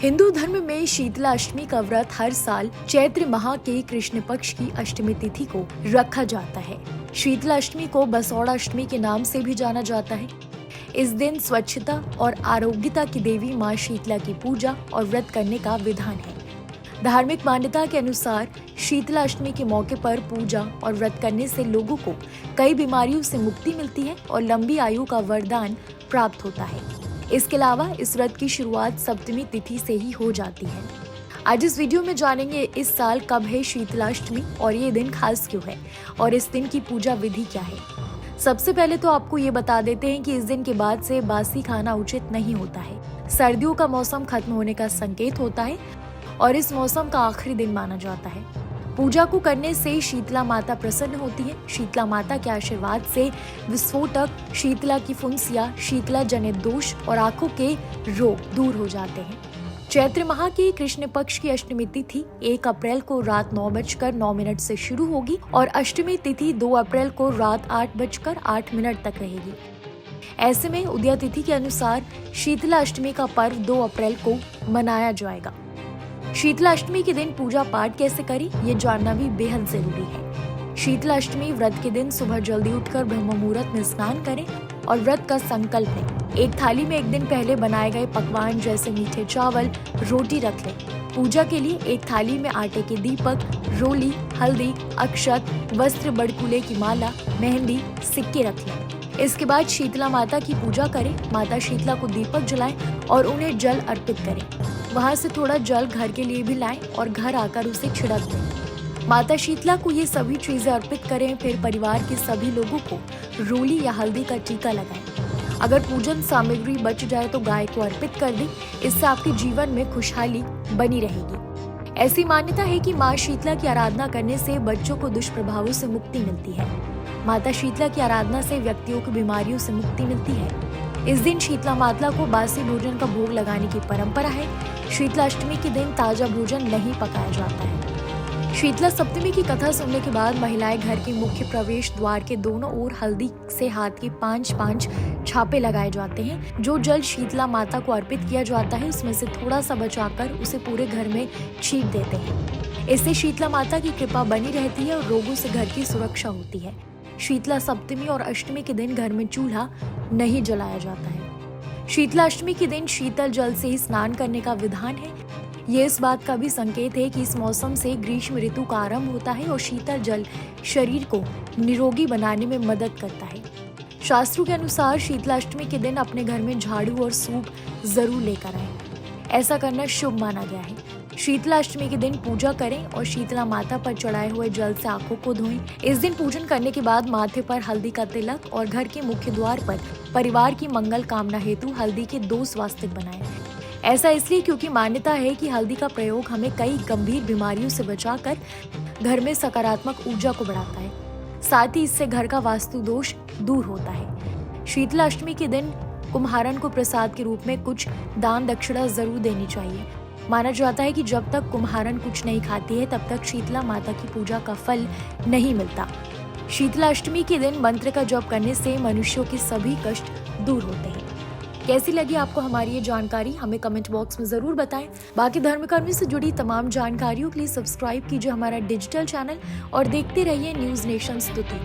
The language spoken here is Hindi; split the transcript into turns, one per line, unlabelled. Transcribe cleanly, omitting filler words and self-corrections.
हिंदू धर्म में शीतला अष्टमी का व्रत हर साल चैत्र माह के कृष्ण पक्ष की अष्टमी तिथि को रखा जाता है। शीतला अष्टमी को बसौड़ा अष्टमी के नाम से भी जाना जाता है। इस दिन स्वच्छता और आरोग्यता की देवी माँ शीतला की पूजा और व्रत करने का विधान है। धार्मिक मान्यता के अनुसार शीतला अष्टमी के मौके पर पूजा और व्रत करने से लोगों को कई बीमारियों से मुक्ति मिलती है और लंबी आयु का वरदान प्राप्त होता है। इसके अलावा इस व्रत की शुरुआत सप्तमी तिथि से ही हो जाती है। आज इस वीडियो में जानेंगे इस साल कब है शीतलाष्टमी और ये दिन खास क्यों है और इस दिन की पूजा विधि क्या है। सबसे पहले तो आपको ये बता देते हैं कि इस दिन के बाद से बासी खाना उचित नहीं होता है। सर्दियों का मौसम खत्म होने का संकेत होता है और इस मौसम का आखिरी दिन माना जाता है। पूजा को करने से शीतला माता प्रसन्न होती है। शीतला माता के आशीर्वाद से विस्फोटक, शीतला की फुंसिया, शीतला जनित दोष और आंखों के रोग दूर हो जाते हैं। चैत्र माह की कृष्ण पक्ष की अष्टमी तिथि 1 अप्रैल को रात 9:09 से शुरू होगी और अष्टमी तिथि 2 अप्रैल को रात 8:08 तक रहेगी। ऐसे में उदया तिथि के अनुसार शीतला अष्टमी का पर्व 2 अप्रैल को मनाया जाएगा। शीतला अष्टमी के दिन पूजा पाठ कैसे करें, ये जानना भी बेहद जरूरी है। शीतला अष्टमी व्रत के दिन सुबह जल्दी उठकर ब्रह्म मुहूर्त में स्नान करें और व्रत का संकल्प लें। एक थाली में एक दिन पहले बनाए गए पकवान जैसे मीठे चावल, रोटी रख लें। पूजा के लिए एक थाली में आटे के दीपक, रोली, हल्दी, अक्षत, वस्त्र, बड़कुले की माला, मेहंदी, सिक्के रख लें। इसके बाद शीतला माता की पूजा करें। माता शीतला को दीपक जलाएं और उन्हें जल अर्पित करें। वहां से थोड़ा जल घर के लिए भी लाएं और घर आकर उसे छिड़क दें। माता शीतला को ये सभी चीजें अर्पित करें। फिर परिवार के सभी लोगों को रोली या हल्दी का टीका लगाएं। अगर पूजन सामग्री बच जाए तो गाय को अर्पित कर दें। इससे आपके जीवन में खुशहाली बनी रहेगी। ऐसी मान्यता है कि माँ शीतला की आराधना करने से बच्चों को दुष्प्रभावों से मुक्ति मिलती है। माता शीतला की आराधना से व्यक्तियों को बीमारियों से मुक्ति मिलती है। इस दिन शीतला माता को बासी भोजन का भोग लगाने की परंपरा है। शीतला अष्टमी के दिन ताजा भोजन नहीं पकाया जाता है। शीतला सप्तमी की कथा सुनने के बाद महिलाएं घर के मुख्य प्रवेश द्वार के दोनों ओर हल्दी से हाथ के 5-5 छापे लगाए जाते हैं। जो जल शीतला माता को अर्पित किया जाता है उसमें से थोड़ा सा बचाकर उसे पूरे घर में छींट देते हैं। इससे शीतला माता की कृपा बनी रहती है और रोगों से घर की सुरक्षा होती है। शीतला सप्तमी और अष्टमी के दिन घर में चूल्हा नहीं जलाया जाता है। शीतला अष्टमी के दिन शीतल जल से स्नान करने का विधान है। ये इस बात का भी संकेत है कि इस मौसम से ग्रीष्म ऋतु का आरंभ होता है और शीतल जल शरीर को निरोगी बनाने में मदद करता है। शास्त्रों के अनुसार शीतला अष्टमी के दिन अपने घर में झाड़ू और सूप जरूर लेकर आएं। ऐसा करना शुभ माना गया है। शीतला अष्टमी के दिन पूजा करें और शीतला माता पर चढ़ाए हुए जल से आंखों को धोएं। इस दिन पूजन करने के बाद माथे पर हल्दी का तिलक और घर के मुख्य द्वार पर परिवार की मंगल कामना हेतु हल्दी के 2 स्वास्तिक बनाएं। ऐसा इसलिए क्योंकि मान्यता है कि हल्दी का प्रयोग हमें कई गंभीर बीमारियों से बचाकर घर में सकारात्मक ऊर्जा को बढ़ाता है। साथ ही इससे घर का वास्तु दोष दूर होता है। शीतला अष्टमी के दिन कुम्हारन को प्रसाद के रूप में कुछ दान दक्षिणा जरूर देनी चाहिए। माना जाता है कि जब तक कुम्हारन कुछ नहीं खाती है तब तक शीतला माता की पूजा का फल नहीं मिलता। शीतला अष्टमी के दिन मंत्र का जप करने से मनुष्यों के सभी कष्ट दूर होते हैं। कैसी लगी आपको हमारी ये जानकारी, हमें कमेंट बॉक्स में जरूर बताएं। बाकी धर्मकर्मी से जुड़ी तमाम जानकारियों के लिए सब्सक्राइब कीजिए हमारा डिजिटल चैनल और देखते रहिए न्यूज नेशन स्तुति।